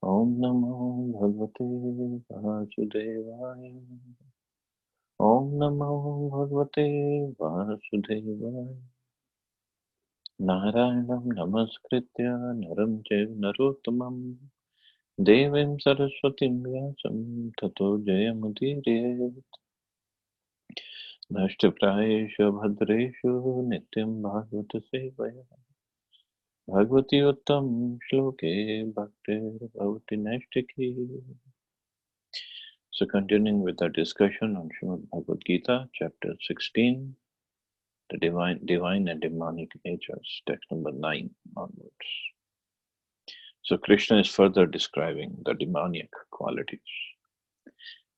Om Namo Bhagavate Vasudevaya. Om Namo Bhagavate Vasudevaya. Narayanam Namaskritya Naram Chaiva Narottamam Devim Saraswatim Vyasam Tato Jayamudirayet. Nashtaprayeshu Bhadreshu Nityam Bhagavata Sevaya. Bhagavati Uttam Shloke Bhaktir Bhavati Nashtaki. So continuing with our discussion on Srimad Bhagavad Gita, chapter 16, the divine and demonic natures, text number 9 onwards. So Krishna is further describing the demonic qualities.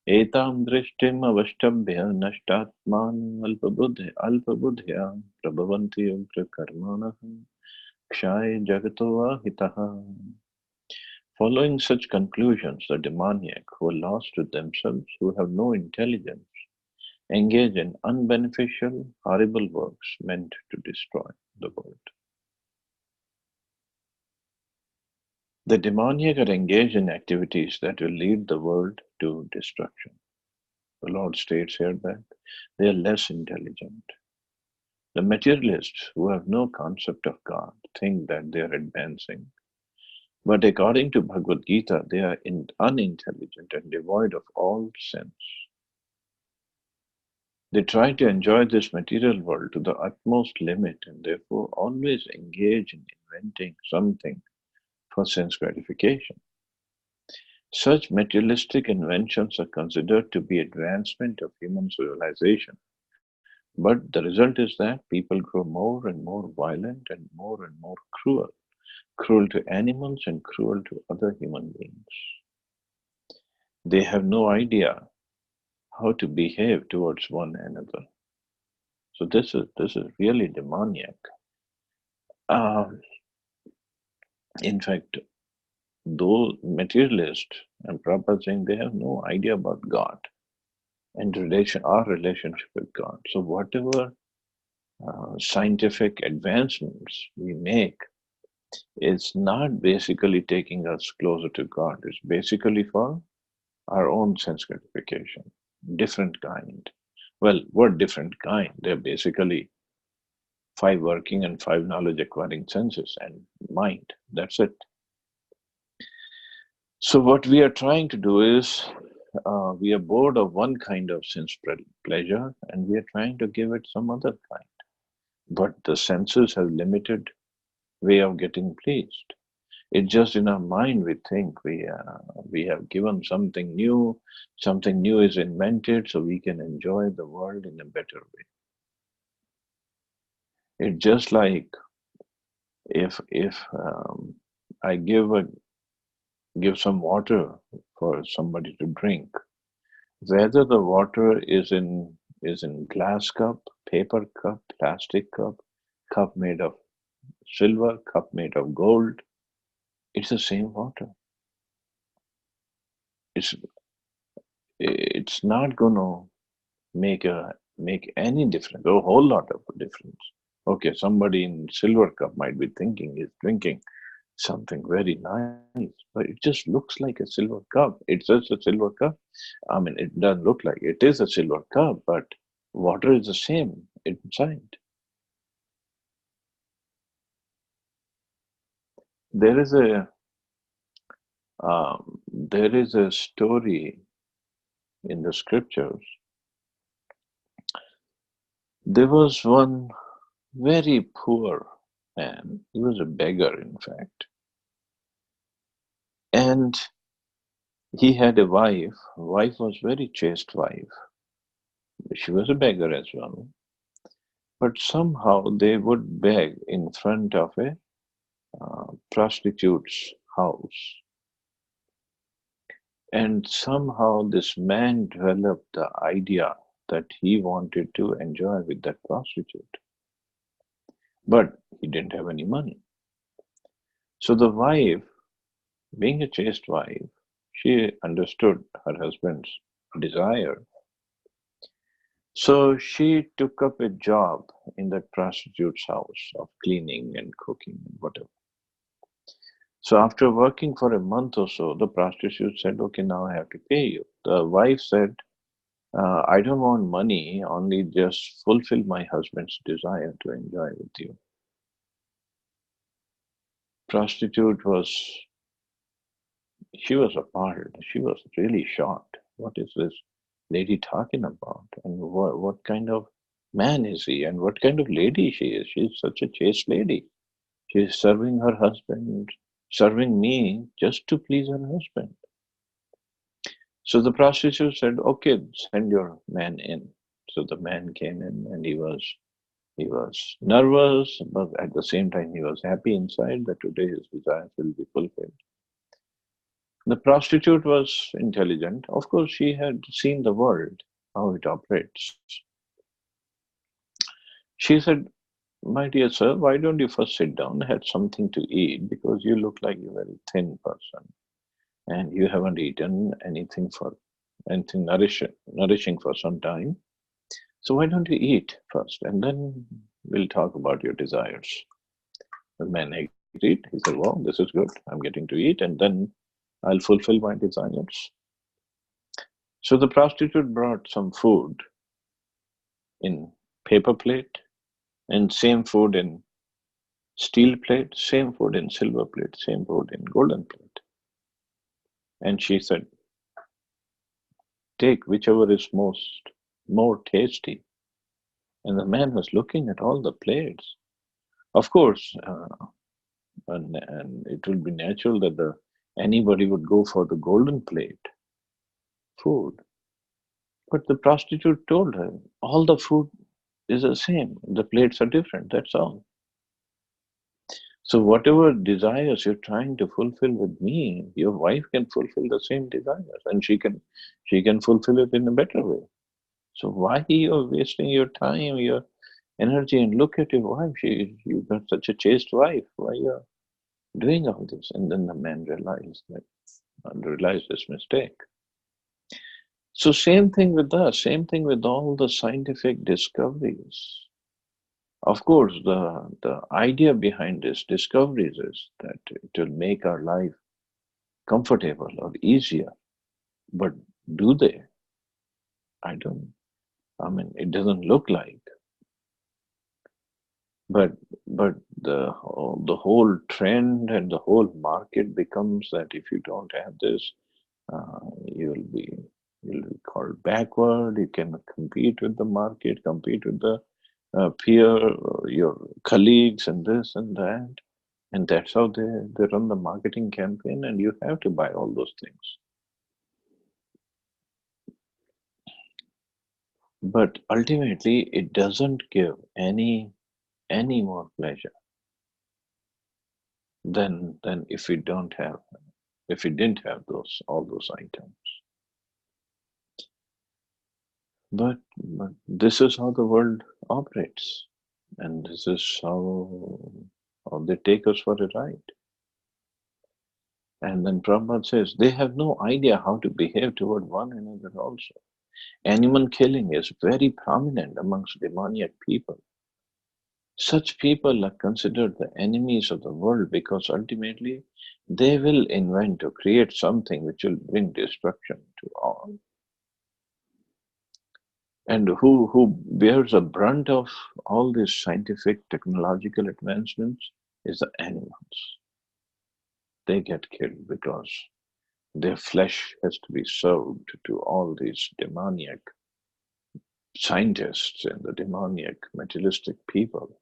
Etam drishtim avashtabhya nashtatman alpabudhya prabhavanti ugra karmanah kshay jagato ahitaha. Following such conclusions, the demoniac, who are lost to themselves, who have no intelligence, engage in unbeneficial, horrible works meant to destroy the world. The demoniac are engaged in activities that will lead the world to destruction. The Lord states here that they are less intelligent. The materialists, who have no concept of God, think that they are advancing. But according to Bhagavad Gita, they are unintelligent and devoid of all sense. They try to enjoy this material world to the utmost limit and therefore always engage in inventing something for sense gratification. Such materialistic inventions are considered to be advancement of human civilization. But the result is that people grow more and more violent and more cruel, cruel to animals and cruel to other human beings. They have no idea how to behave towards one another. So this is really demoniac. Uh, in fact, those materialists and Prabhupada saying they have no idea about God and our relationship with God. So whatever scientific advancements we make is not basically taking us closer to God. It's basically for our own sense gratification, different kind. Well, what different kind? They're basically 5 working and 5 knowledge acquiring senses and mind. That's it. So what we are trying to do is we are bored of one kind of sense pleasure and we are trying to give it some other kind. But the senses have limited way of getting pleased. It's just in our mind we think we have given something new is invented so we can enjoy the world in a better way. It's just like if I give some water for somebody to drink, whether the water is in glass cup, paper cup, plastic cup, cup made of silver, cup made of gold, it's the same water. It's not gonna make any difference, a whole lot of difference. Okay, somebody in silver cup might be thinking he's drinking something very nice, but it just looks like a silver cup. It's just a silver cup. I mean, it doesn't look like it is a silver cup, but water is the same inside. There is a story in the scriptures. There was one very poor man. He was a beggar, in fact, and he had a wife. Wife was very chaste wife. She was a beggar as well. But somehow they would beg in front of a prostitute's house. And somehow this man developed the idea that he wanted to enjoy with that prostitute. But he didn't have any money. So the wife, being a chaste wife, she understood her husband's desire. So she took up a job in that prostitute's house of cleaning and cooking and whatever. So after working for a month or so, the prostitute said, okay, now I have to pay you. The wife said, I don't want money, only just fulfill my husband's desire to enjoy with you. Prostitute she was appalled. She was really shocked. What is this lady talking about? And what kind of man is he? And what kind of lady she is? She's such a chaste lady. She's serving her husband, serving me just to please her husband. So the prostitute said, okay, send your man in. So the man came in and he was nervous, but at the same time he was happy inside that today his desires will be fulfilled. The prostitute was intelligent. Of course, she had seen the world, how it operates. She said, my dear sir, why don't you first sit down and have something to eat because you look like a very thin person and you haven't eaten anything nourishing for some time. So why don't you eat first and then we'll talk about your desires. The man agreed. He said, well, this is good. I'm getting to eat and then I'll fulfill my desires. So the prostitute brought some food in paper plate and same food in steel plate, same food in silver plate, same food in golden plate. And she said, take whichever is more tasty. And the man was looking at all the plates. Of course, and it will be natural that anybody would go for the golden plate food. But the prostitute told her, all the food is the same. The plates are different, that's all. So whatever desires you're trying to fulfill with me, your wife can fulfill the same desires and she can fulfill it in a better way. So why you're wasting your time, your energy, and look at your wife. You got such a chaste wife. Why you're doing all this? And then the man realized his mistake. So same thing with us, same thing with all the scientific discoveries. Of course, the idea behind these discoveries is that it will make our life comfortable or easier. But do they? I mean, it doesn't look like. But the whole trend and the whole market becomes that if you don't have this, uh, you'll be you'll be called backward. You cannot compete with the market, compete with the peer, your colleagues, and this and that. And that's how they run the marketing campaign, and you have to buy all those things. But ultimately, it doesn't give any more pleasure than if we didn't have all those items. But this is how the world operates, and this is how they take us for a ride. And then Prabhupada says they have no idea how to behave toward one another also. Animal killing is very prominent amongst demoniac people. Such people are considered the enemies of the world because ultimately they will invent or create something which will bring destruction to all. And who bears the brunt of all these scientific technological advancements is the animals. They get killed because their flesh has to be served to all these demoniac scientists and the demoniac materialistic people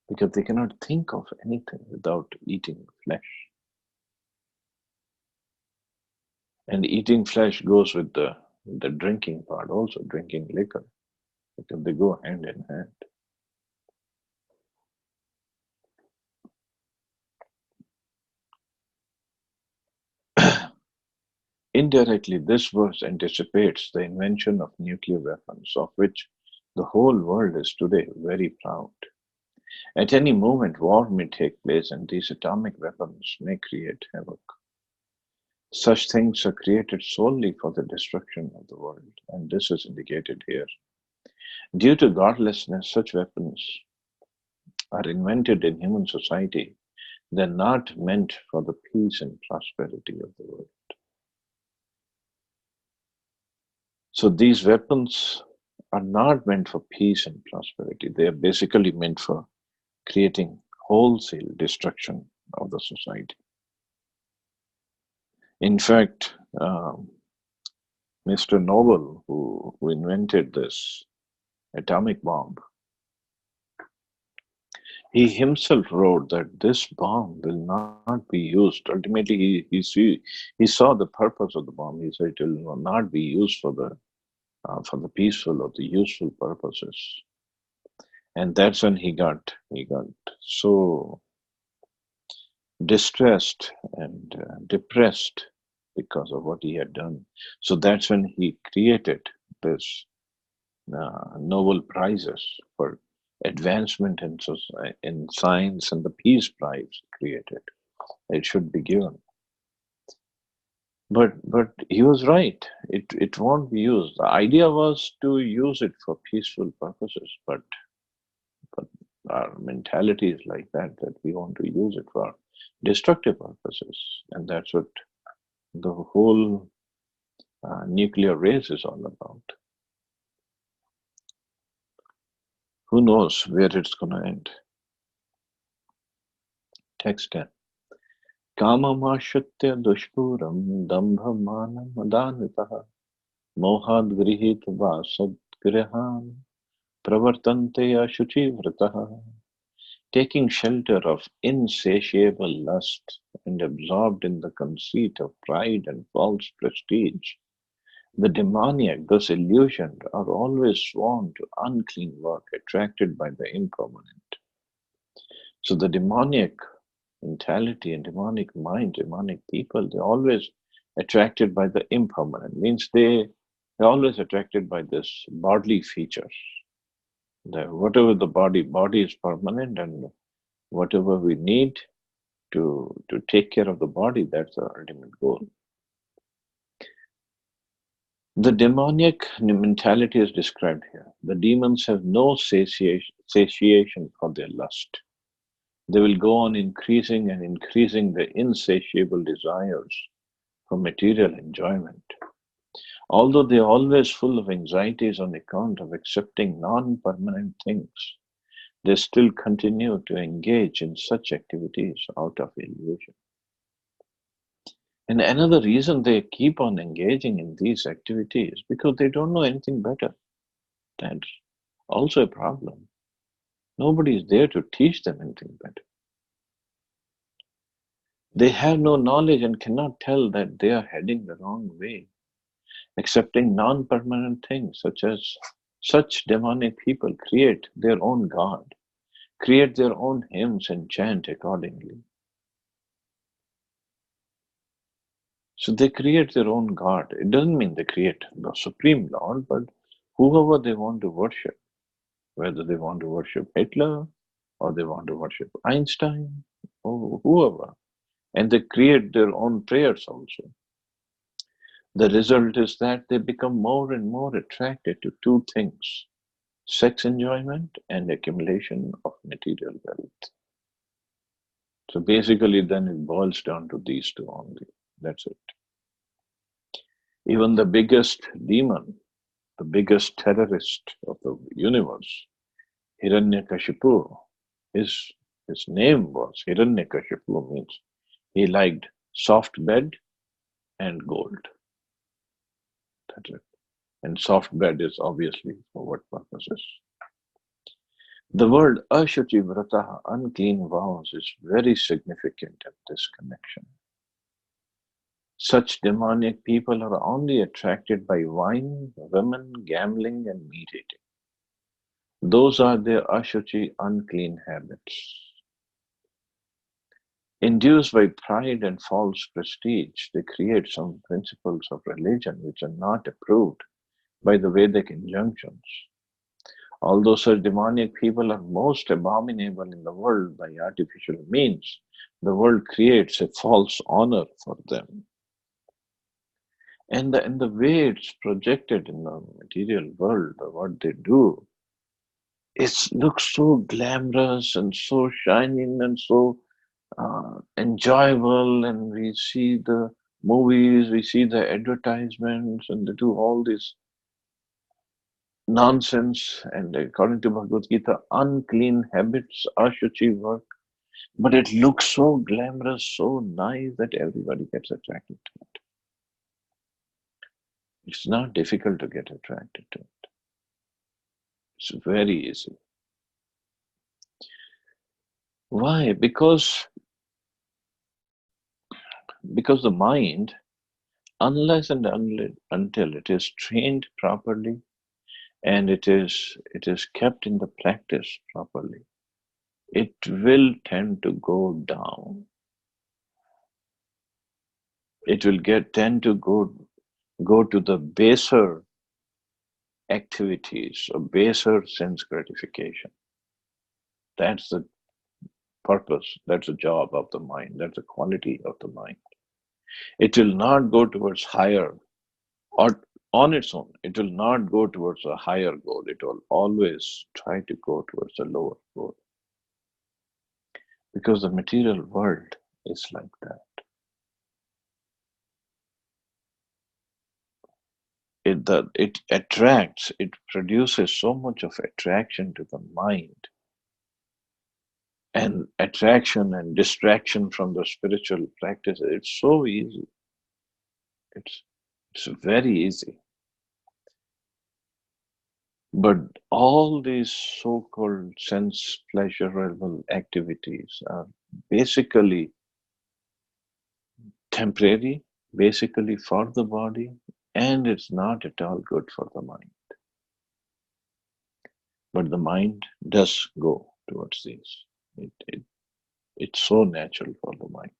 because they cannot think of anything without eating flesh. And eating flesh goes with the drinking part also, drinking liquor, because they go hand in hand. Indirectly, this verse anticipates the invention of nuclear weapons, of which the whole world is today very proud. At any moment, war may take place, and these atomic weapons may create havoc. Such things are created solely for the destruction of the world, and this is indicated here. Due to godlessness, such weapons are invented in human society They're not meant for the peace and prosperity of the world. So these weapons are not meant for peace and prosperity. They are basically meant for creating wholesale destruction of the society. In fact, Mr. Noble, who invented this atomic bomb, he himself wrote that this bomb will not be used. Ultimately, he saw the purpose of the bomb. He said it will not be used for the peaceful or the useful purposes. And that's when he got so distressed and depressed because of what he had done. So that's when he created this Nobel Prizes for advancement in science, and the Peace Prize created. It should be given. But he was right. It won't be used. The idea was to use it for peaceful purposes, but our mentality is like that we want to use it for destructive purposes, and that's what the whole nuclear race is all about. Who knows where it's going to end? Text 10. Kamamashritya dushpuram dambhamanam adanitaha mohad grihitva sadgrihan pravartante ashuchivrataha. Taking shelter of insatiable lust and absorbed in the conceit of pride and false prestige, the demoniac, thus illusioned, are always sworn to unclean work, attracted by the impermanent. So the demoniac mentality and demonic mind, demonic people, they're always attracted by the impermanent. Means they're always attracted by this bodily features. Whatever the body is permanent, and whatever we need to take care of the body, that's the ultimate goal. The demoniac mentality is described here. The demons have no satiation for their lust. They will go on increasing and increasing the insatiable desires for material enjoyment. Although they are always full of anxieties on account of accepting non-permanent things, they still continue to engage in such activities out of illusion. And another reason they keep on engaging in these activities because they don't know anything better. That's also a problem. Nobody is there to teach them anything better. They have no knowledge and cannot tell that they are heading the wrong way. Accepting non-permanent things such demonic people create their own God, create their own hymns and chant accordingly. So they create their own God. It doesn't mean they create the Supreme Lord, but whoever they want to worship, whether they want to worship Hitler or they want to worship Einstein or whoever, and they create their own prayers also. The result is that they become more and more attracted to two things: sex enjoyment and accumulation of material wealth. So basically, then it boils down to these two only. That's it. Even the biggest demon, the biggest terrorist of the universe, Hiranyakashipu, his name was Hiranyakashipu, means he liked soft bed and gold. That's it. And soft bed is obviously for what purposes? The word Ashuchi Vrataha, unclean vows, is very significant at this connection. Such demonic people are only attracted by wine, women, gambling, and meat eating. Those are their Ashuchi, unclean habits. Induced by pride and false prestige, they create some principles of religion which are not approved by the Vedic injunctions. Although such demonic people are most abominable in the world by artificial means, the world creates a false honor for them. And the way it's projected in the material world, what they do, it looks so glamorous and so shining and so enjoyable, and we see the movies, we see the advertisements, and they do all this nonsense. And according to Bhagavad Gita, unclean habits, ashuchi work, but it looks so glamorous, so nice that everybody gets attracted to it. It's not difficult to get attracted to it. It's very easy. Why? Because the mind, unless and until it is trained properly and it is kept in the practice properly, it will tend to go down. It will tend to go to the baser activities or baser sense gratification. That's the purpose, that's the job of the mind, that's the quality of the mind. It will not go towards higher, or on its own, it will not go towards a higher goal. It will always try to go towards a lower goal. Because the material world is like that. It attracts, it produces so much of attraction to the mind, and attraction and distraction from the spiritual practice. It's so easy. It's very easy. But all these so-called sense pleasurable activities are basically temporary, basically for the body, and it's not at all good for the mind. But the mind does go towards these. It's so natural for the mind.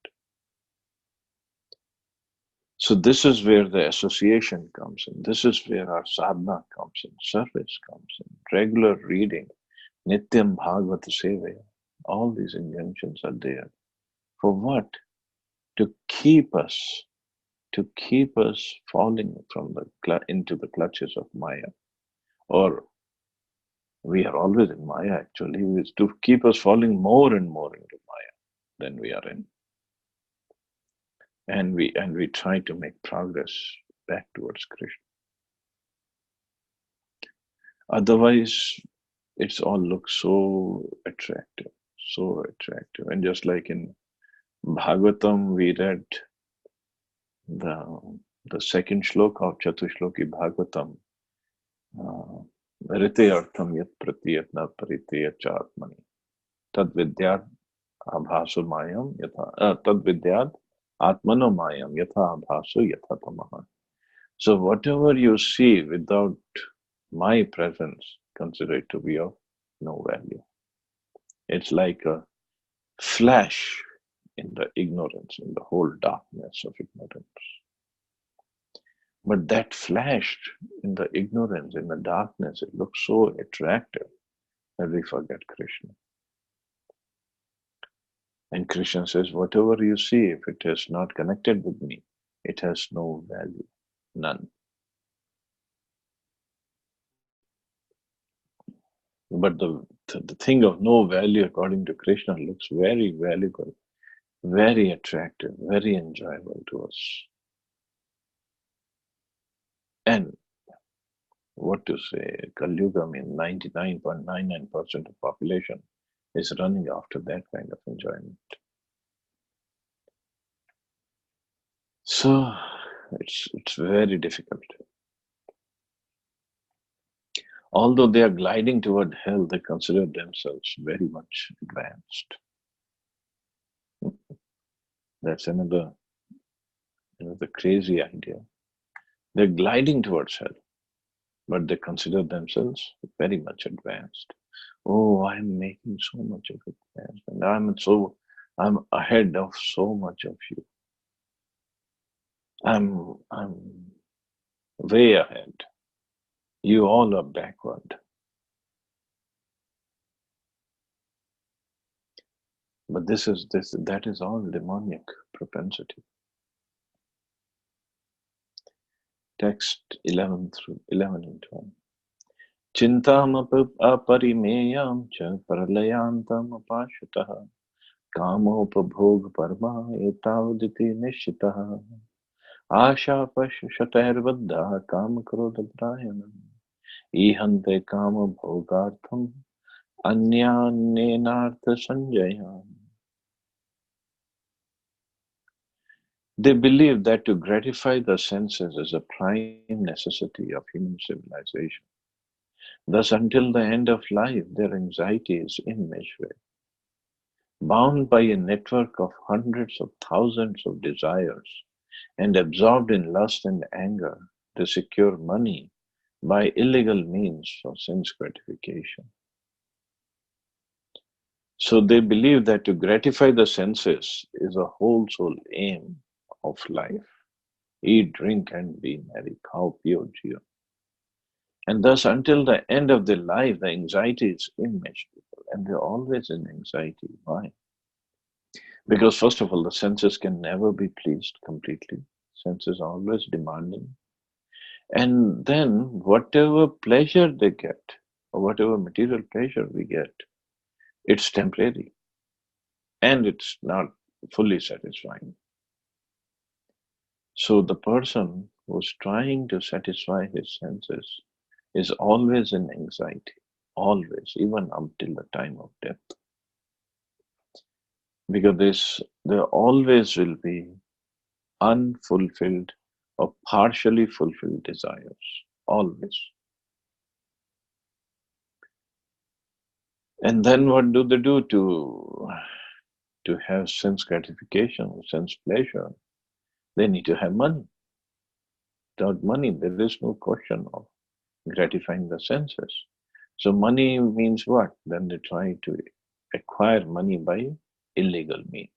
So this is where the association comes in. This is where our sadhana comes in, service comes in, regular reading, nityam bhagavata sevaya. All these injunctions are there. For what? To keep us falling from into the clutches of Maya. Or we are always in Maya actually, is to keep us falling more and more into Maya than we are in. And we try to make progress back towards Krishna. Otherwise, it's all looks so attractive. And just like in Bhagavatam, we read the second shloka of Chatushloki Bhagavatam, Rite artham yat pratiyatna paritya chatmani tad vidyat abhasu mayam yatha tad vidyat atmano mayam yatha abhasu yatha tamaha. So whatever you see without my presence, consider it to be of no value. It's like a flash in the ignorance, in the whole darkness of ignorance. But that flash in the ignorance, in the darkness, it looks so attractive that we forget Krishna. And Krishna says, whatever you see, if it is not connected with me, it has no value, none. But the thing of no value, according to Krishna, looks very valuable, very attractive, very enjoyable to us. And what to say, Kali Yuga, 99.99% of population is running after that kind of enjoyment. So it's very difficult. Although they are gliding toward hell, they consider themselves very much advanced. That's another crazy idea. They're gliding towards hell, but they consider themselves very much advanced. Oh, I'm making so much of advance, and I'm ahead of so much of you. I'm way ahead. You all are backward. But that is all demonic propensity. Text 11 and 12. Chintam aparimeyam cha pralayantam apashutah Kamopabhog parma etavaditi nishitaha. Asha pashatairbadda kam krodhaprayanam. Ihante kama bhogartham anyanenartha sanjaya. They believe that to gratify the senses is a prime necessity of human civilization. Thus, until the end of life, their anxiety is immeasurable. Bound by a network of hundreds of thousands of desires and absorbed in lust and anger, they secure money by illegal means for sense gratification. So they believe that to gratify the senses is a whole soul aim of life. Eat, drink, and be merry, cow, pure, geo. And thus, until the end of their life, the anxiety is immeasurable, and they're always in anxiety. Why? Because, first of all, the senses can never be pleased completely. Senses are always demanding. And then, whatever pleasure they get, or whatever material pleasure we get, it's temporary and it's not fully satisfying. So, the person who's trying to satisfy his senses is always in anxiety, always, even until the time of death. Because there always will be unfulfilled or partially fulfilled desires, always. And then what do they do to have sense gratification, sense pleasure? They need to have money. Without money, there is no question of gratifying the senses. So money means what? Then they try to acquire money by illegal means.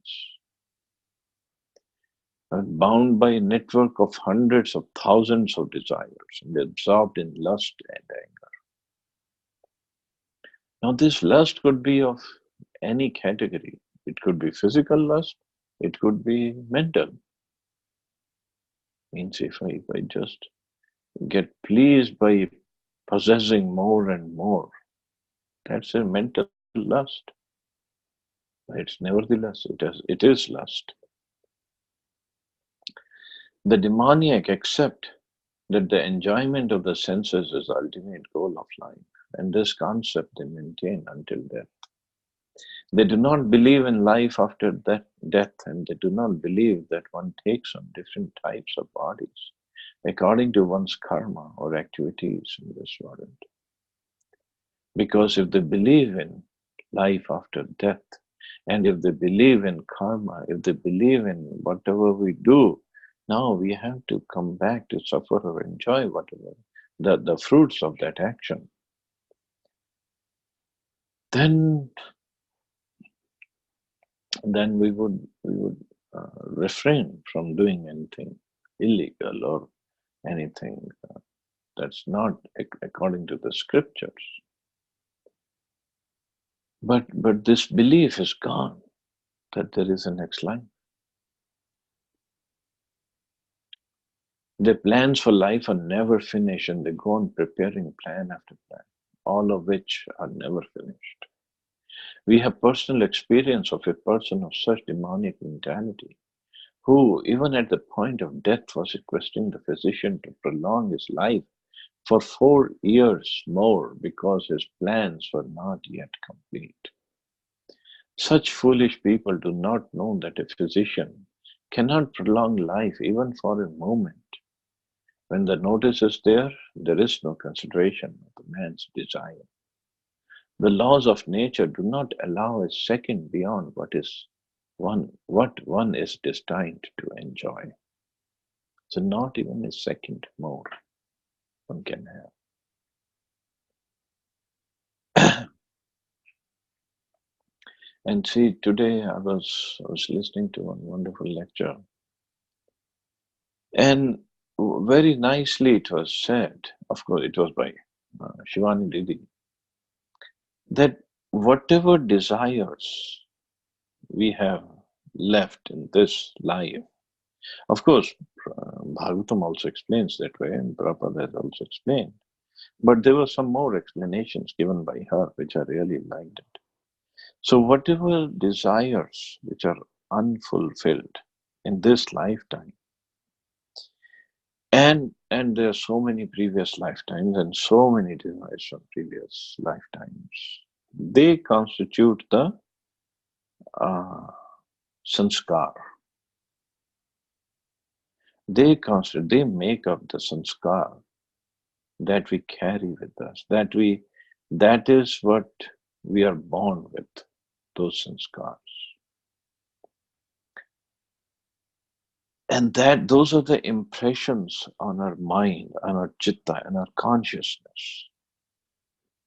Bound by a network of hundreds of thousands of desires and absorbed in lust and anger. Now, this lust could be of any category. It could be physical lust, it could be mental. Means if I just get pleased by possessing more and more, that's a mental lust. It's nevertheless, it is lust. The demoniac accept that the enjoyment of the senses is the ultimate goal of life, and this concept they maintain until death. They do not believe in life after death, and they do not believe that one takes on different types of bodies according to one's karma or activities in this world. Because if they believe in life after death, and if they believe in karma, if they believe in whatever we do, now we have to come back to suffer or enjoy whatever the fruits of that action. Then we would refrain from doing anything illegal or anything that's not according to the scriptures. But this belief is gone that there is a next life. Their plans for life are never finished, and they go on preparing plan after plan, all of which are never finished. We have personal experience of a person of such demonic mentality who, even at the point of death, was requesting the physician to prolong his life for 4 years more because his plans were not yet complete. Such foolish people do not know that a physician cannot prolong life even for a moment. When the notice is there is no consideration of the man's desire. The laws of nature do not allow a second beyond what one is destined to enjoy. So not even a second more one can have. And see, today I was listening to one wonderful lecture, and very nicely it was said. Of course, it was by Shivani Didi, that whatever desires we have left in this life, of course, Bhagavatam also explains that way, and Prabhupada has also explained. But there were some more explanations given by her, which I really liked it. So whatever desires which are unfulfilled in this lifetime, and there are so many previous lifetimes and so many desires from previous lifetimes, they constitute the uh, sanskar. They make up the sanskar that we carry with us. That is what we are born with, those sanskars. And that those are the impressions on our mind, on our chitta, and our consciousness.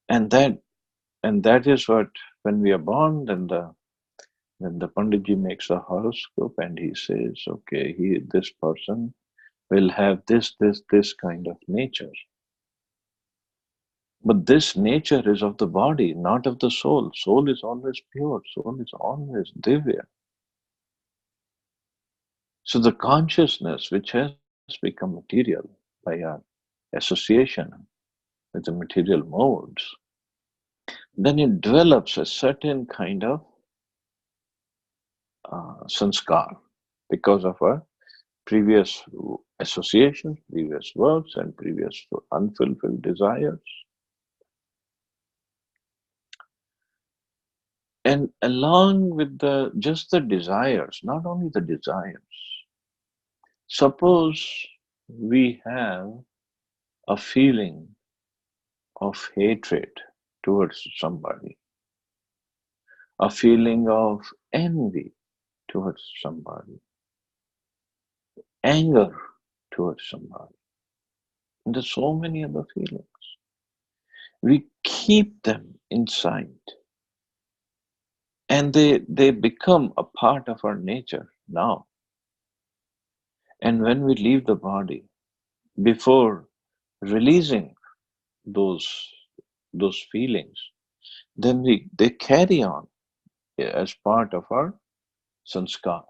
And that is what, when we are born, then the Panditji makes a horoscope and he says, okay, this person will have this kind of nature. But this nature is of the body, not of the soul. Soul is always pure. Soul is always divya. So the consciousness which has become material by our association with the material modes, then it develops a certain kind of sanskar because of our previous associations, previous works, and previous unfulfilled desires. And along with just the desires, not only the desires, suppose we have a feeling of hatred towards somebody, a feeling of envy towards somebody, anger towards somebody. And there's so many other feelings. We keep them inside and they become a part of our nature now. And when we leave the body, before releasing those those feelings, then they carry on as part of our sanskar,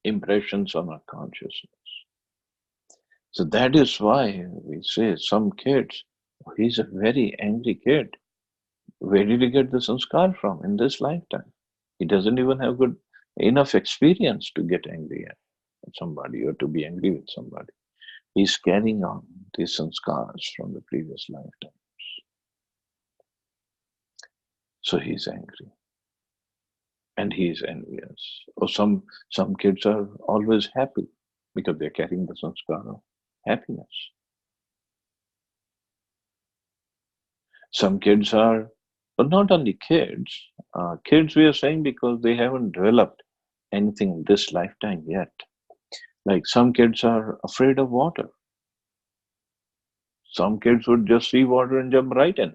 impressions on our consciousness. So that is why we say some kids, "Oh, he's a very angry kid. Where did he get the sanskar from in this lifetime? He doesn't even have good enough experience to get angry at somebody or to be angry with somebody. He's carrying on these sanskars from the previous lifetime. So he's angry and he's envious. Or some kids are always happy because they're carrying the sanskar of happiness. Some kids are, but not only kids, kids we are saying because they haven't developed anything this lifetime yet. Like some kids are afraid of water. Some kids would just see water and jump right in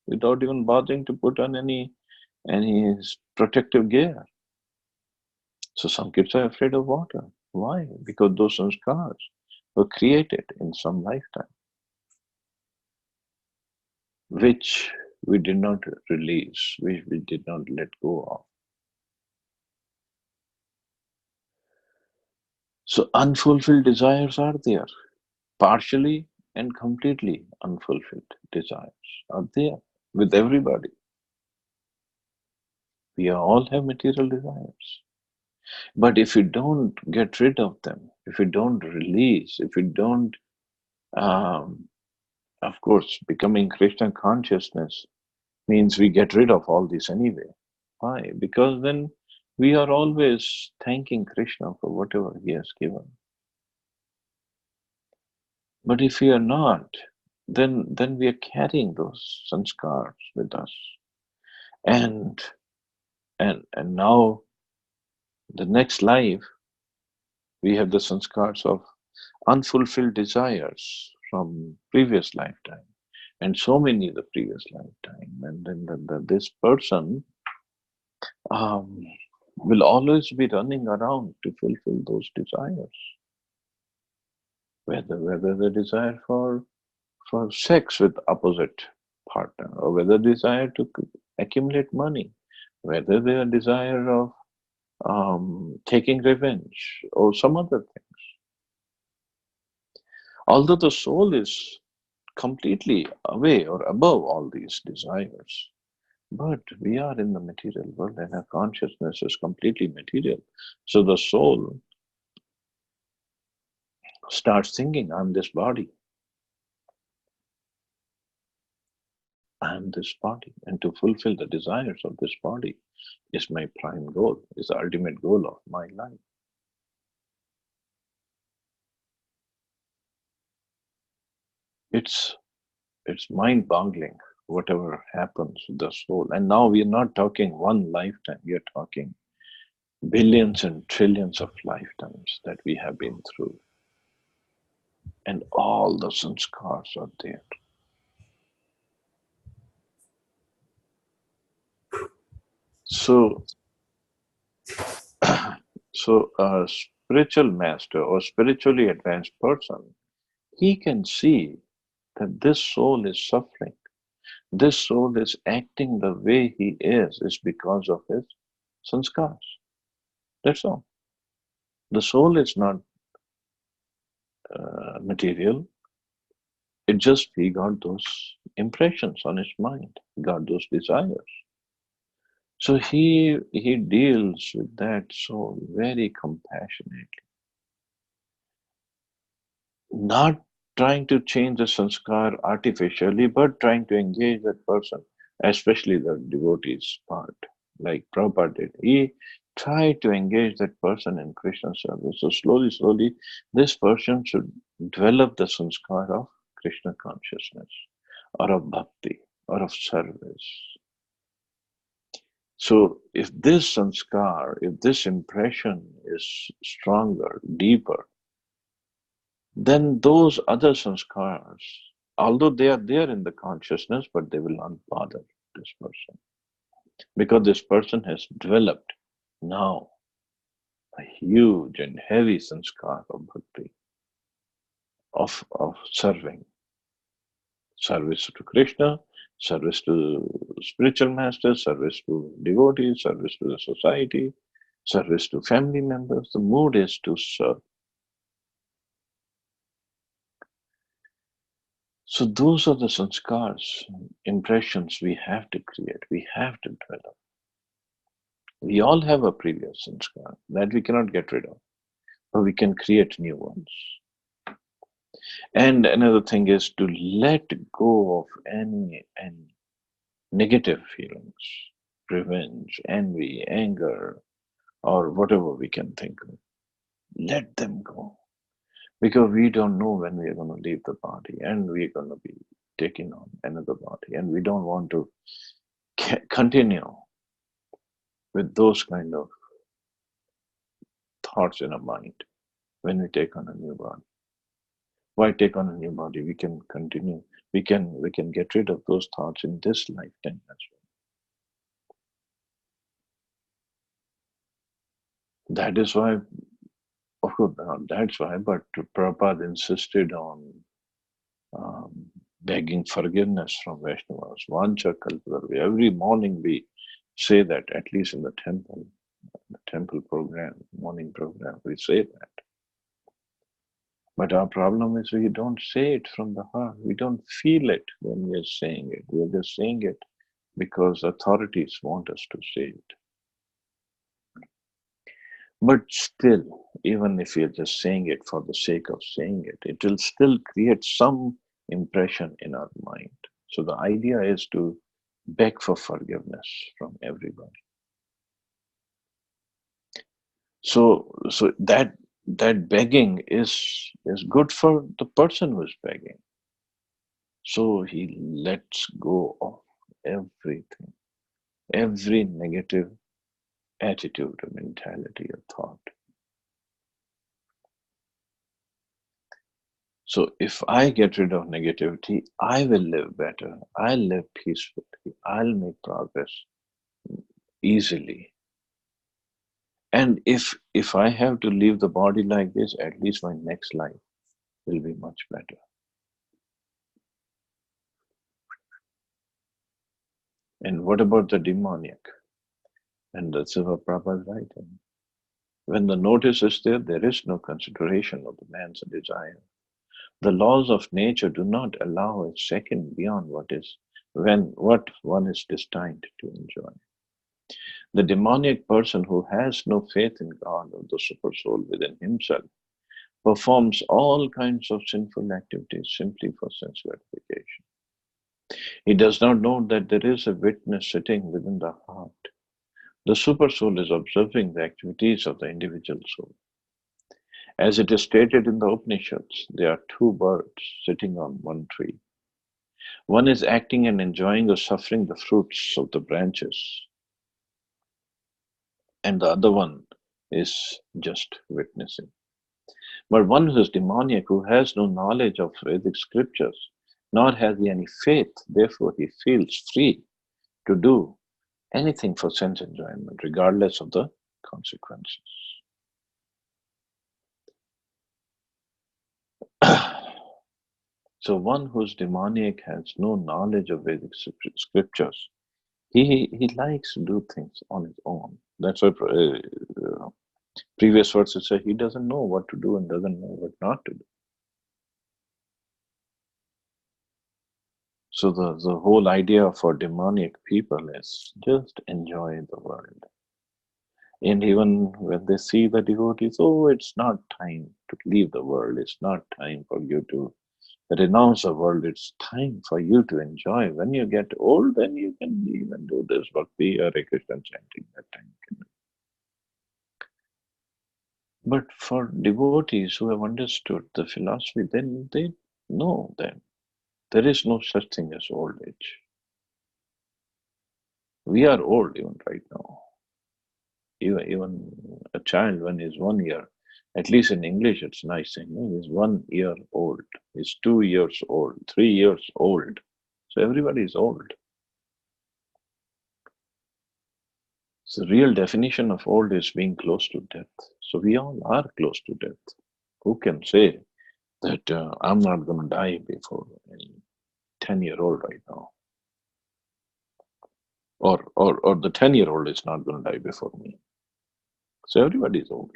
without even bothering to put on any protective gear. So some kids are afraid of water. Why? Because those sanskars were created in some lifetime, which we did not release, which we did not let go of. So unfulfilled desires are there. Partially and completely unfulfilled desires are there with everybody. We all have material desires. But if we don't get rid of them, if we don't release, if we don't, um, of course, becoming Krishna consciousness means we get rid of all this anyway. Why? Because then we are always thanking Krishna for whatever he has given. But if we are not, then we are carrying those sanskars with us. And and now the next life we have the sanskars of unfulfilled desires from previous lifetime and so many the previous lifetime, and then this person um, will always be running around to fulfill those desires, whether the desire for sex with opposite partner, or whether desire to accumulate money, whether their desire of taking revenge or some other thing. Although the soul is completely away or above all these desires, But we are in the material world and our consciousness is completely material. So the soul starts thinking, I'm this body, I'm this body. And to fulfill the desires of this body is my prime goal, is the ultimate goal of my life. It's it's mind-boggling whatever happens with the soul. And now we are not talking one lifetime, we are talking billions and trillions of lifetimes that we have been through. And all the sanskars are there. So, so a spiritual master or spiritually advanced person, he can see that this soul is suffering. This soul is acting the way he is because of his sanskars. That's all. The soul is not material. It just, he got those impressions on his mind, got those desires. So he deals with that soul very compassionately, not trying to change the sanskar artificially, but trying to engage that person, especially the devotee's part, like Prabhupada did. He tried to engage that person in Krishna service. So slowly, slowly, this person should develop the sanskar of Krishna consciousness, or of bhakti, or of service. So if this sanskar, if this impression is stronger, deeper, then those other sanskars, although they are there in the consciousness, but they will not bother this person. Because this person has developed now a huge and heavy sanskar of bhakti, of serving. Service to Krishna, service to spiritual masters, service to devotees, service to the society, service to family members. The mood is to serve. So those are the sanskars, impressions we have to create, we have to develop. We all have a previous sanskar that we cannot get rid of, but we can create new ones. And another thing is to let go of any negative feelings, revenge, envy, anger, or whatever we can think of. Let them go. Because we don't know when we are going to leave the body and we are going to be taking on another body. And we don't want to continue with those kind of thoughts in our mind when we take on a new body. Why take on a new body? We can continue. We can get rid of those thoughts in this lifetime as well. That is why, of course, that's why, but Prabhupada insisted on begging forgiveness from Vaishnavas. Vancha kalpatarve. Every morning we say that, at least in the temple program, morning program, we say that. But our problem is we don't say it from the heart. We don't feel it when we are saying it. We are just saying it because authorities want us to say it. But still, even if you're just saying it for the sake of saying it, it will still create some impression in our mind. So the idea is to beg for forgiveness from everybody. So that begging is good for the person who is begging. So he lets go of everything, every negative attitude or mentality or thought. So if I get rid of negativity, I will live better. I'll live peacefully. I'll make progress easily. And if I have to leave the body like this, at least my next life will be much better. And what about the demoniac? And that's what Prabhupada is writing. When the notice is there is no consideration of the man's desire. The laws of nature do not allow a second beyond what is what one is destined to enjoy. The demoniac person who has no faith in God or the super soul within himself performs all kinds of sinful activities simply for sense gratification. He does not know that there is a witness sitting within the heart. The super soul is observing the activities of the individual soul. As it is stated in the Upanishads, there are two birds sitting on one tree. One is acting and enjoying or suffering the fruits of the branches, and the other one is just witnessing. But one who is demoniac, who has no knowledge of Vedic scriptures, nor has he any faith, therefore he feels free to do anything for sense enjoyment, regardless of the consequences. So one who's demoniac has no knowledge of Vedic scriptures. He likes to do things on his own. That's why previous verses say he doesn't know what to do and doesn't know what not to do. So the whole idea for demoniac people is just enjoy the world. And even when they see the devotees, oh, it's not time to leave the world. It's not time for you to renounce the world. It's time for you to enjoy. When you get old, then you can even do this bhakti or Krishna chanting that time. But for devotees who have understood the philosophy, then they know that there is no such thing as old age. We are old even right now. Even a child when he's 1 year, at least in English it's nice saying, he's 1 year old, he's 2 years old, 3 years old. So everybody is old. So the real definition of old is being close to death. So we all are close to death. Who can say that I'm not going to die before any 10-year-old right now? Or the 10-year-old is not going to die before me. So everybody is old.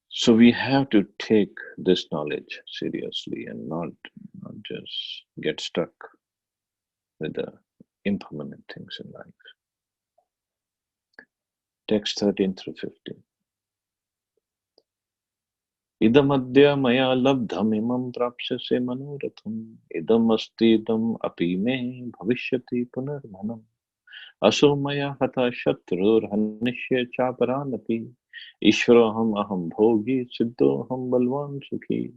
So we have to take this knowledge seriously and not just get stuck with the impermanent things in life. Text 13 through 15. Idam adya maya labdham imam prapsyase manoratham idam asti idam api me bhavishyati punarmanam aso maya hata shatrur hanishya chaparanapi ishvaroham aham bhogi siddhoham balvan sukhi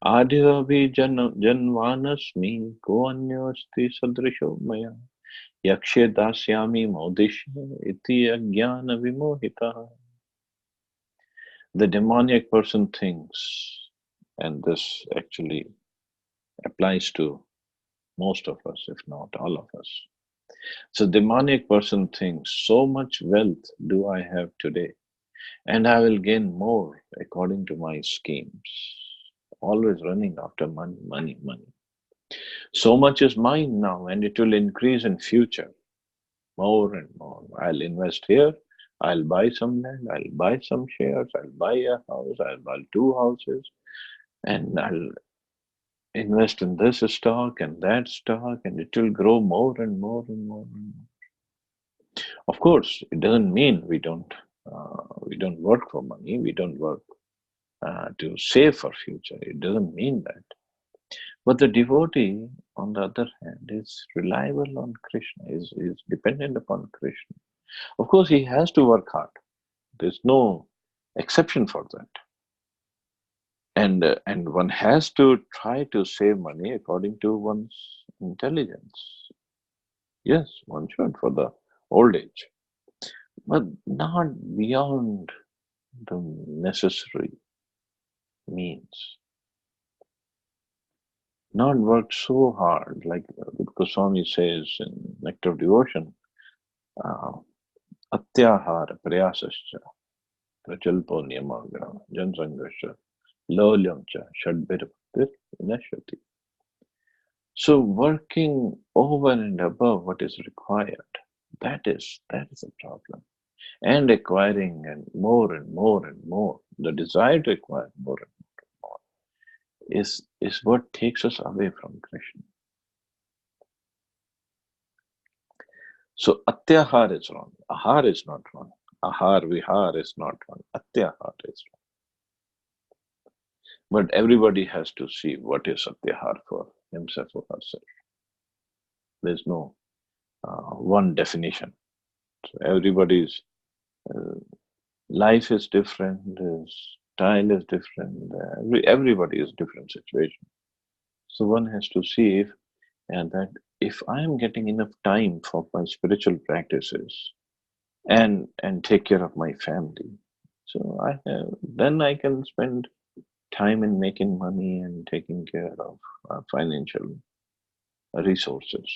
आदिरभि जन्वानस्मि को अन्योस्ति सदृशो मया यक्षे दास्यामि मोदिष्य इति अज्ञान विमोहितः. The demoniac person thinks, and this actually applies to most of us, if not all of us. So demoniac person thinks, so much wealth do I have today, and I will gain more according to my schemes. Always running after money, money, money. So much is mine now, and it will increase in future. More and more. I'll invest here. I'll buy some land. I'll buy some shares. I'll buy a house. I'll buy 2 houses, and I'll invest in this stock and that stock, and it will grow more and more and more and more. Of course, it doesn't mean we don't work for money. We don't work to save for future. It doesn't mean that. But the devotee, on the other hand, is reliable on Krishna, is dependent upon Krishna. Of course, he has to work hard. There's no exception for that. And one has to try to save money according to one's intelligence. Yes, one should for the old age, but not beyond the necessary means. Not work so hard, like Goswami says in Nectar of Devotion, Atyahara prayasascha prajalpo niyamagra jansangascha laulyamcha shadbir vinashati. So working over and above what is required, that is a problem. And acquiring and more and more and more, the desire to acquire more and more is what takes us away from Krishna. So atyahar is wrong. Ahar is not wrong. Ahar, vihar is not wrong. Atyahar is wrong. But everybody has to see what is atyahar for himself or herself. There's no one definition. So everybody's uh, life is different, style is different, everybody is different situation. So one has to see if and that if I am getting enough time for my spiritual practices and take care of my family, so then I can spend time in making money and taking care of financial resources,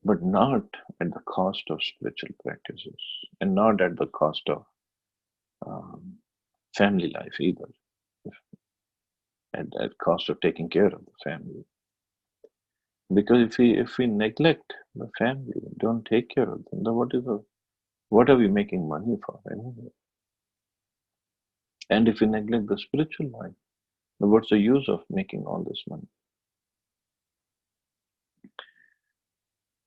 but not at the cost of spiritual practices and not at the cost of um, family life either, at cost of taking care of the family. Because if we neglect the family, don't take care of them, then what are we making money for anyway? And if we neglect the spiritual life, then what's the use of making all this money?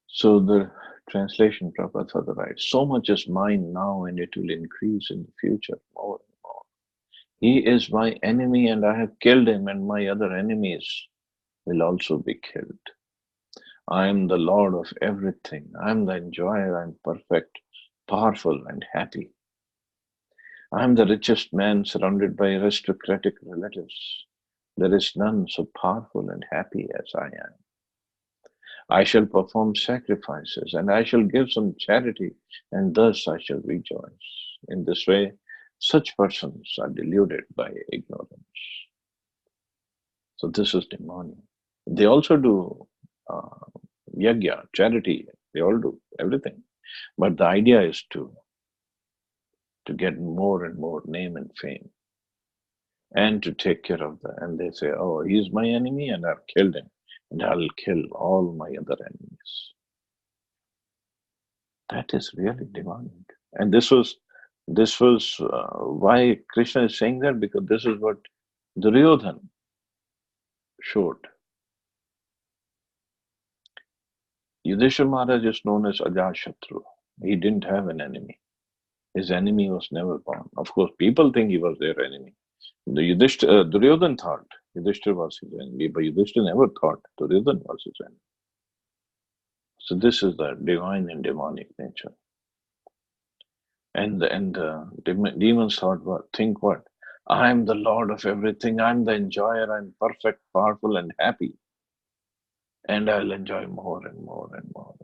So the translation Prabhupada further writes, so much is mine now and it will increase in the future more and more. He is my enemy and I have killed him, and my other enemies will also be killed. I am the Lord of everything. I am the enjoyer. I am perfect, powerful, and happy. I am the richest man surrounded by aristocratic relatives. There is none so powerful and happy as I am. I shall perform sacrifices and I shall give some charity, and thus I shall rejoice. In this way, such persons are deluded by ignorance. So this is demonic. They also do uh, yagya, charity. They all do everything. But the idea is to get more and more name and fame and to take care of that. And they say, oh, he's my enemy and I've killed him and I'll kill all my other enemies. That is really demonic. And this was why Krishna is saying that, because this is what Duryodhan showed. Yudhishthira Maharaj is known as Ajashatru. He didn't have an enemy. His enemy was never born. Of course, people think he was their enemy. Duryodhan thought Yudhishthira was his enemy, but Yudhishthira never thought Duryodhan was his enemy. So this is the divine and demonic nature. And demons thought what? Think what? I'm the Lord of everything. I'm the enjoyer. I'm perfect, powerful, and happy. And I'll enjoy more and more and more.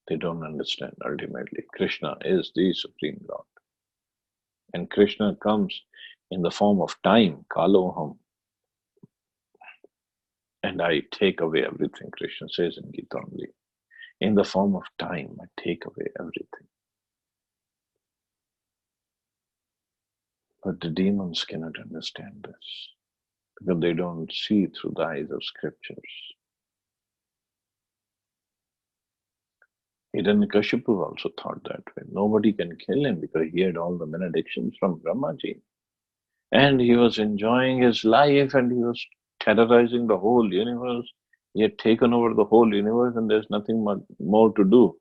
They don't understand ultimately. Krishna is the Supreme Lord. And Krishna comes in the form of time, Kaloham. And I take away everything, Krishna says in Gita only. In the form of time, I take away everything. But the demons cannot understand this because they don't see through the eyes of scriptures. Hiranyakashipu also thought that way. Nobody can kill him because he had all the benedictions from Brahmaji. And he was enjoying his life and he was terrorizing the whole universe. He had taken over the whole universe and there's nothing more to do,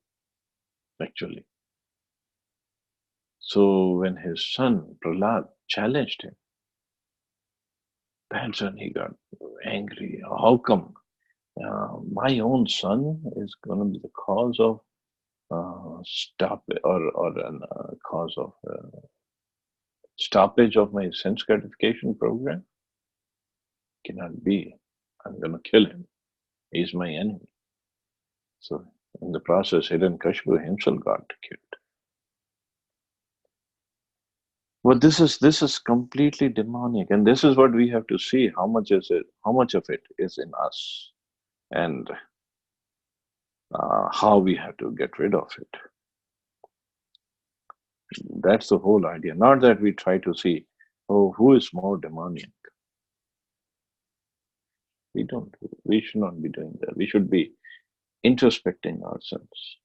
actually. So when his son Prahlad challenged him, that's when he got angry. How come my own son is going to be the cause of cause of stoppage of my sense gratification program? Cannot be. I'm going to kill him. He's my enemy. So in the process, Hiranyakashipu himself got killed. But this is completely demonic, and this is what we have to see. How much is it? How much of it is in us, and how we have to get rid of it. That's the whole idea. Not that we try to see, oh, who is more demonic. We don't. We should not be doing that. We should be introspecting ourselves.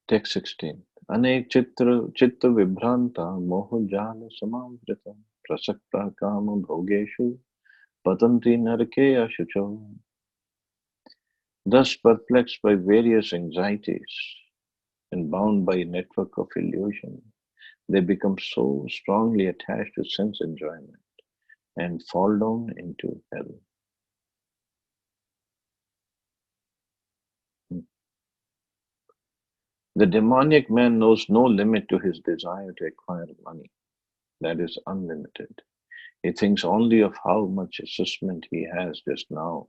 Text 16. अनेक चित्त विभ्रांता मोहजाल समावृता प्रसक्ता काम भोगेषु पतन्ति नरके ashucho. Thus perplexed by various anxieties and bound by a network of illusion, they become so strongly attached to sense enjoyment and fall down into hell. The demoniac man knows no limit to his desire to acquire money. That is unlimited. He thinks only of how much assessment he has just now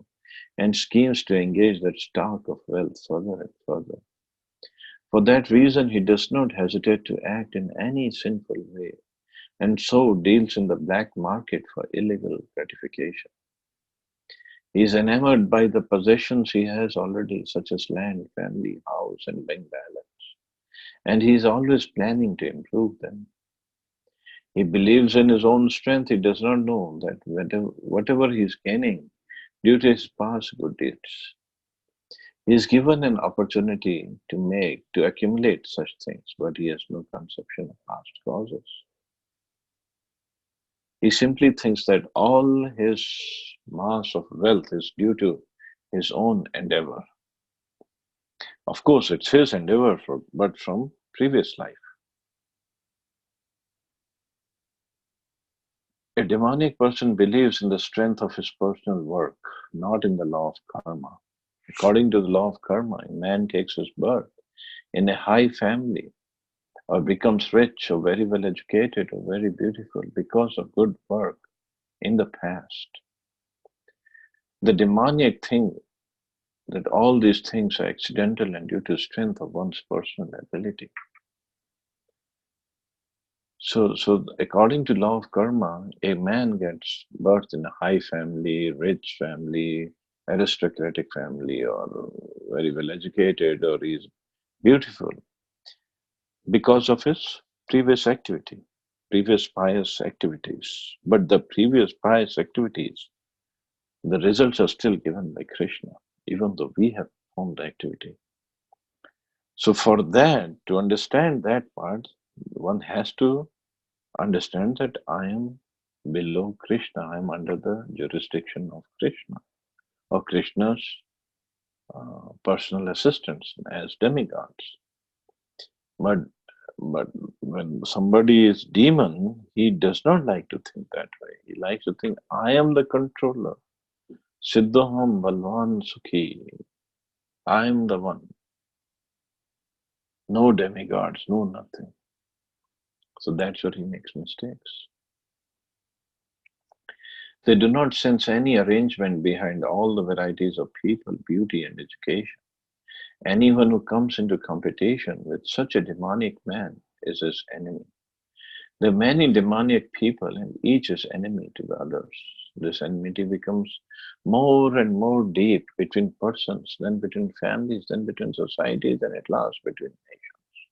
and schemes to engage that stock of wealth further and further. For that reason, he does not hesitate to act in any sinful way and so deals in the black market for illegal gratification. He is enamored by the possessions he has already, such as land, family, house, and bank balance, and he is always planning to improve them. He believes in his own strength. He does not know that whatever he is gaining due to his past good deeds, he is given an opportunity to accumulate such things, but he has no conception of past causes. He simply thinks that all his mass of wealth is due to his own endeavor. Of course, it's his endeavor, but from previous life. A demonic person believes in the strength of his personal work, not in the law of karma. According to the law of karma, a man takes his birth in a high family or becomes rich or very well educated or very beautiful because of good work in the past. The demoniac thinks that all these things are accidental and due to strength of one's personal ability. So according to law of karma, a man gets birth in a high family, rich family, aristocratic family, or very well educated, or he's beautiful because of his previous activity, previous pious activities. But the previous pious activities, the results are still given by Krishna, even though we have performed the activity. So for that, to understand that part, one has to understand that I am below Krishna, I am under the jurisdiction of Krishna, or Krishna's personal assistants as demigods. But but when somebody is demon, he does not like to think that way. He likes to think, I am the controller. Siddhaham Balvan Sukhi. I am the one. No demigods, no nothing. So that's where he makes mistakes. They do not sense any arrangement behind all the varieties of people, beauty, and education. Anyone who comes into competition with such a demonic man is his enemy. There are many demoniac people, and each is enemy to the others. This enmity becomes more and more deep between persons, then between families, then between societies, and at last between nations.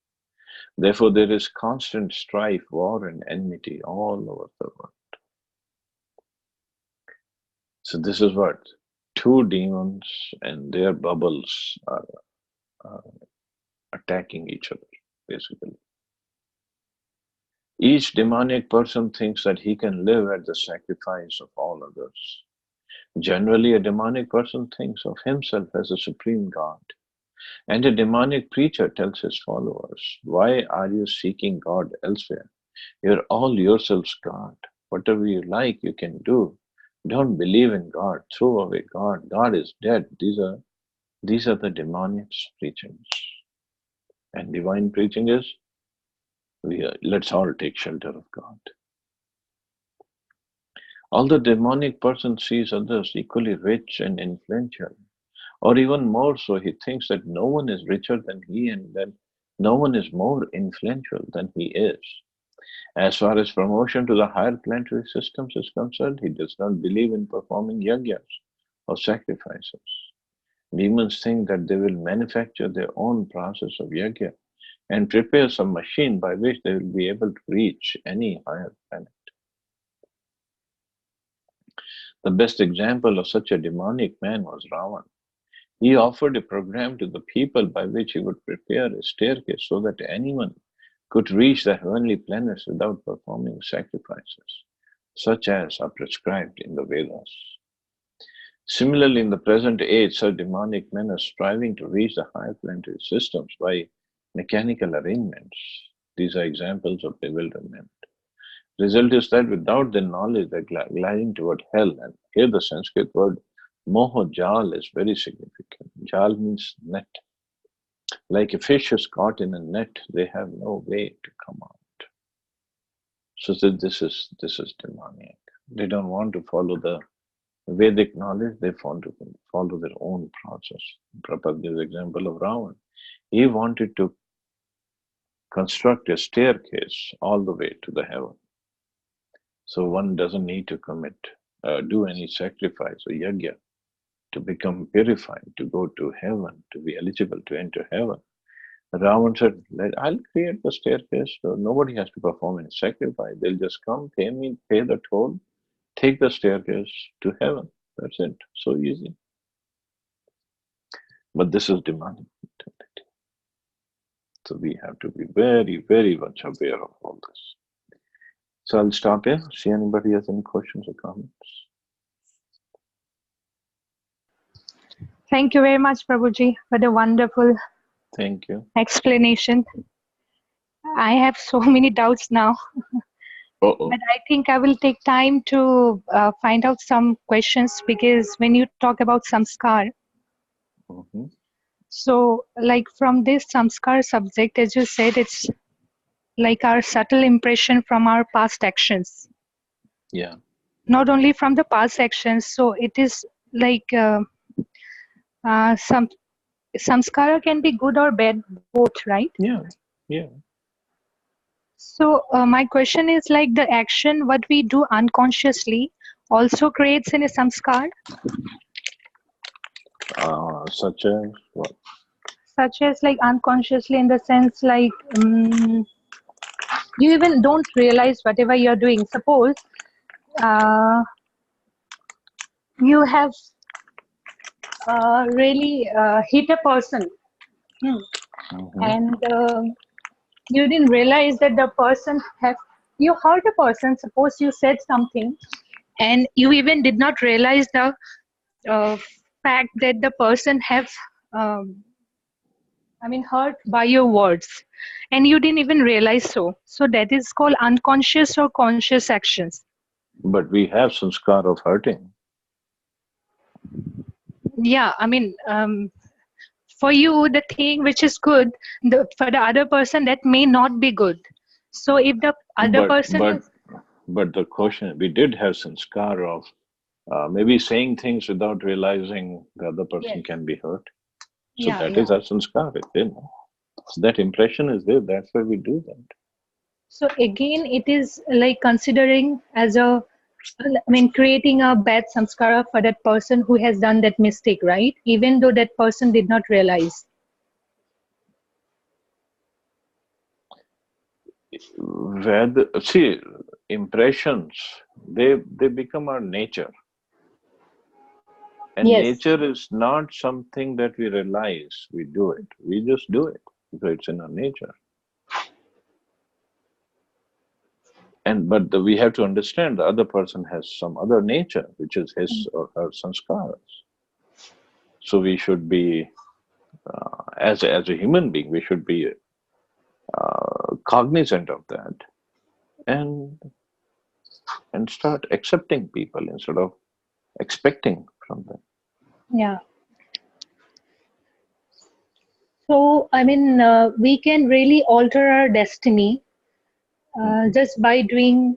Therefore, there is constant strife, war, and enmity all over the world. So this is what two demons and their bubbles are attacking each other, basically. Each demonic person thinks that he can live at the sacrifice of all others. Generally, a demonic person thinks of himself as a supreme God. And a demonic preacher tells his followers, why are you seeking God elsewhere? You're all yourselves God. Whatever you like, you can do. Don't believe in God. Throw away God. God is dead. These are the demonic preachings. And divine preaching is, let's all take shelter of God. Although demonic person sees others equally rich and influential, or even more so, he thinks that no one is richer than he and that no one is more influential than he is. As far as promotion to the higher planetary systems is concerned, he does not believe in performing yagyas or sacrifices. Demons think that they will manufacture their own process of yagya and prepare some machine by which they will be able to reach any higher planet. The best example of such a demonic man was Ravan. He offered a program to the people by which he would prepare a staircase so that anyone could reach the heavenly planets without performing sacrifices, such as are prescribed in the Vedas. Similarly, in the present age, such demonic men are striving to reach the higher planetary systems by mechanical arrangements. These are examples of bewilderment. Result is that without their knowledge, they're gliding toward hell. And here the Sanskrit word moho jal is very significant. Jal means net. Like a fish is caught in a net, they have no way to come out. So this is demonic. They don't want to follow the Vedic knowledge, they want to follow their own process. Prabhupada gives example of Ravan. He wanted to construct a staircase all the way to the heaven. So one doesn't need to do any sacrifice or yajna to become purified, to go to heaven, to be eligible to enter heaven. Ravan said, I'll create the staircase, so nobody has to perform any sacrifice. They'll just come, pay the toll, take the staircase to heaven. That's it. So easy. But this is demonic mentality. So we have to be very, very much aware of all this. So I'll stop here. See anybody has any questions or comments? Thank you very much, Prabhuji, for the wonderful Thank you. explanation. I have so many doubts now. Uh-oh. But I think I will take time to find out some questions, because when you talk about samskar, Mm-hmm. so like from this samskar subject, as you said, it's like our subtle impression from our past actions. Yeah. Not only from the past actions, so it is like some samskara can be good or bad, both, right? Yeah. Yeah. So my question is, like, the action what we do unconsciously also creates any samskar? Such as what? Such as like unconsciously, in the sense like you even don't realize whatever you're doing. Suppose you have really hit a person, Mm-hmm. and you didn't realize that the person you hurt a person. Suppose you said something and you even did not realize the fact that the person have um, hurt by your words, and you didn't even realize so that is called unconscious or conscious actions. But we have sanskar of hurting. Yeah, for you the thing which is good, for the other person that may not be good. So if the other person is But the question, we did have sanskar of maybe saying things without realizing the other person yes, can be hurt. So yeah, that yeah. is our sanskar. So that impression is there. That's why we do that. So again, it is like considering as creating a bad samskara for that person who has done that mistake, right? Even though that person did not realize. See, impressions, they become our nature. And Yes. nature is not something that we realize we do it. We just do it because it's in our nature. But we have to understand the other person has some other nature, which is his or her sanskaras. So we should be, as a human being, we should be cognizant of that and start accepting people instead of expecting from them. Yeah. So, we can really alter our destiny just by doing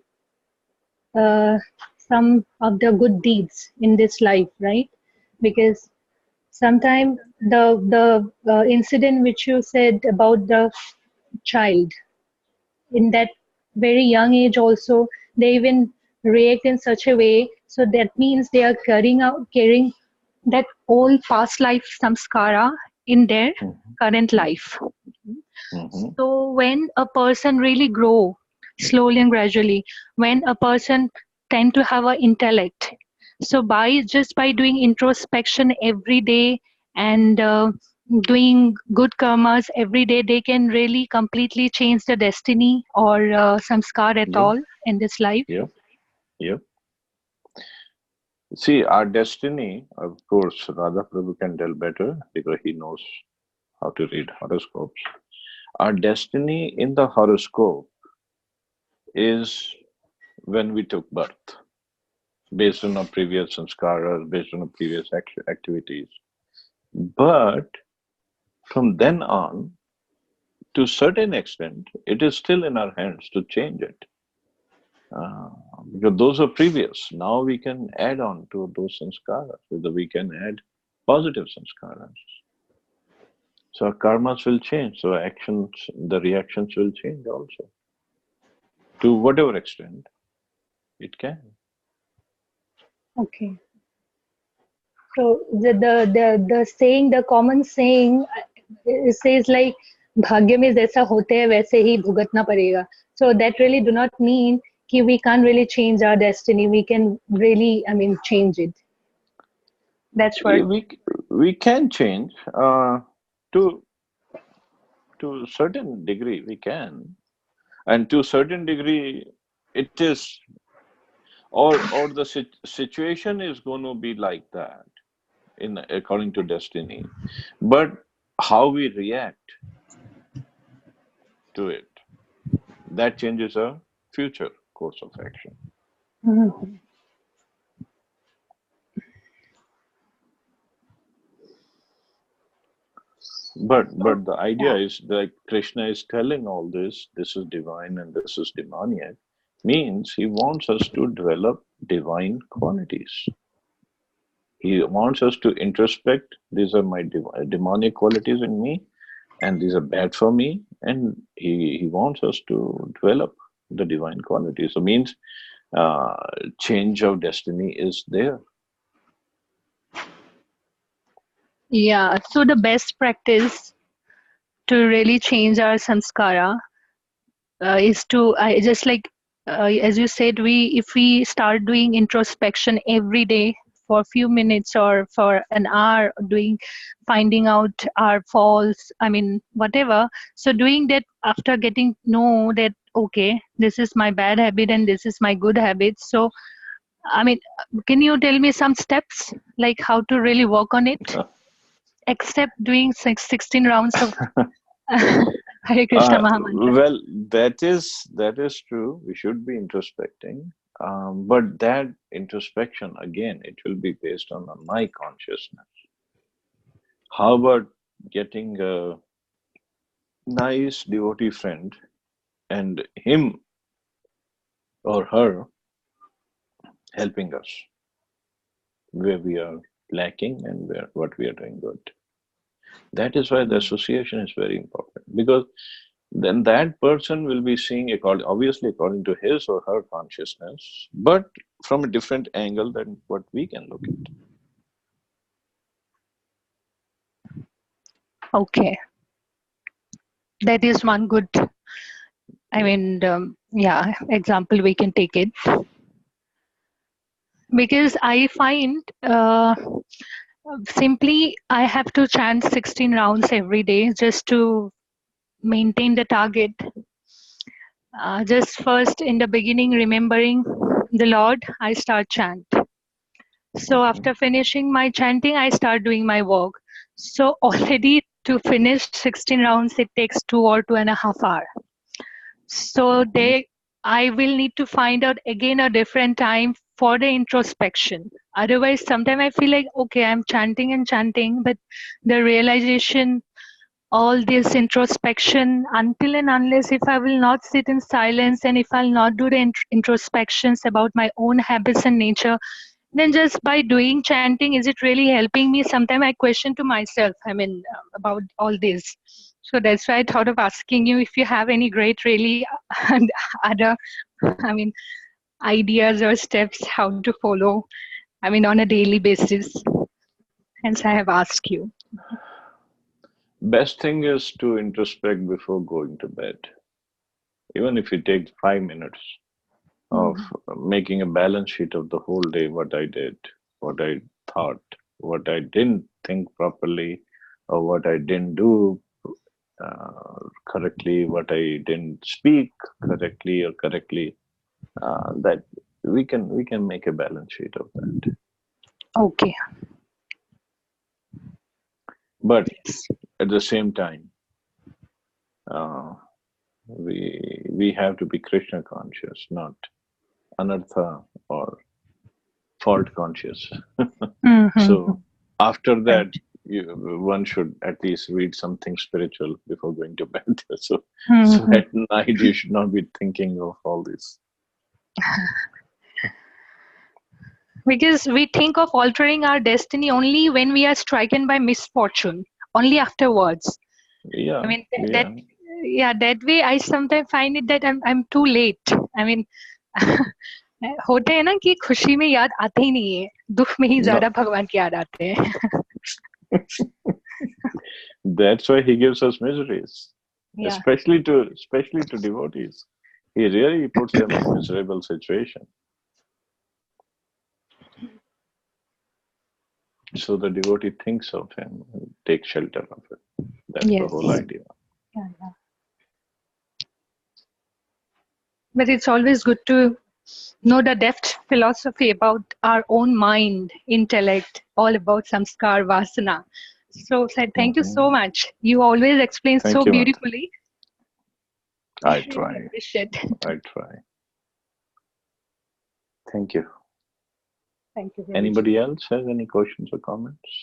some of the good deeds in this life, right? Because sometimes the incident which you said about the child, in that very young age also, they even react in such a way, so that means they are carrying that old past life samskara in their current life. Mm-hmm. So when a person really grow slowly and gradually, when a person tend to have an intellect, so by doing introspection every day, and doing good karmas every day, they can really completely change the destiny or samskar at Yep, all in this life? yep, yep. See, our destiny, of course, Radha Prabhu can tell better because he knows how to read horoscopes. Our destiny in the horoscope is when we took birth, based on our previous sanskaras, based on our previous activities. But from then on, to a certain extent, it is still in our hands to change it. Uh, because those are previous. Now we can add on to those sanskaras. So we can add positive sanskaras. So our karmas will change. So actions, the reactions will change also. To whatever extent it can. Okay. So the saying, the common saying, it says like भाग्य में जैसा होते हैं वैसे ही भुगतना पड़ेगा. So that really do not mean कि we can't really change our destiny. We can really, I mean, change it. That's what. We can change to a certain degree. We can, and to a certain degree, it is, or the situation is going to be like that in according to destiny, but how we react to it, that changes our future course of action. Mhm. But the idea Yeah. is like Krishna is telling all this is divine and this is demoniac, means he wants us to develop divine qualities. He wants us to introspect, these are my demonic qualities in me, and these are bad for me, and he wants us to develop the divine qualities. So means uh, change of destiny is there. Yeah. So the best practice to really change our samskara is to just like as you said, we if we start doing introspection every day for a few minutes or for an hour, doing finding out our faults, I mean whatever. So doing that after getting know that okay, this is my bad habit and this is my good habit. So I mean, can you tell me some steps like how to really work on it, except doing 16 rounds of Hare Krishna Maha Mantra? Well, that is true. We should be introspecting, but that introspection again, it will be based on my consciousness. How about getting a nice devotee friend and him or her helping us where we are lacking and where what we are doing good? That is why the association is very important, because then that person will be seeing obviously according to his or her consciousness, but from a different angle than what we can look at. Okay, that is one good, I Yeah. mean, yeah, example we can take it. Because I find simply I have to chant 16 rounds every day just to maintain the target. Just first in the beginning, remembering the Lord, I start chant. So Mhm. after finishing my chanting, I start doing my work. So already to finish 16 rounds, it takes 2 or 2.5 hours. So Mhm. I will need to find out again a different time for the introspection. Otherwise, sometimes I feel like, okay, I'm chanting and chanting, but the realization, all this introspection, until and unless if I will not sit in silence and if I'll not do the introspections about my own habits and nature, then just by doing chanting, is it really helping me? Sometimes I question to myself, I mean, about all this. So that's why I thought of asking you if you have any great, really other, I mean, ideas or steps how to follow, I mean, on a daily basis. Hence, I have asked you. Best thing is to introspect before going to bed. Even if you take 5 minutes of Mhm. making a balance sheet of the whole day, what I did, what I thought, what I didn't think properly, or what I didn't do correctly, what I didn't speak correctly or correctly, that we can make a balance sheet of that. Okay. But at the same time, uh, we have to be Krishna conscious, not anartha or fault conscious. Mm-hmm. So after that, Right. one should at least read something spiritual before going to bed. So Mm-hmm. at night you should not be thinking of all this. Because we think of altering our destiny only when we are stricken by misfortune, only afterwards. I Yeah, mean that yeah. yeah, that way I sometimes find it that I'm too late. I mean होते हैं ना कि खुशी में याद आते ही नहीं है, दुख में ही No, ज्यादा भगवान की याद आते हैं. that's why he gives us miseries, Yeah. especially to devotees. He really puts them in miserable situation. So the devotee thinks of him, takes shelter of it. That's the Yes. whole idea. Yeah, yeah. But it's always good to know the depth philosophy about our own mind, intellect, all about samskar, vasana. So, Said, thank you so Mhm. much. You always explain so Thank you, Mata. beautifully. I Really try. appreciate. I try. Thank you. Thank you, Guruji. Anybody else has any questions or comments?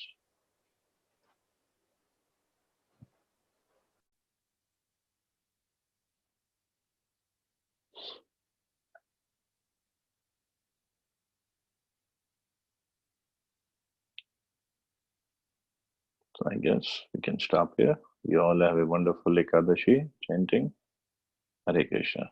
So I guess we can stop here. You all have a wonderful Ekadashi chanting Hare Krishna.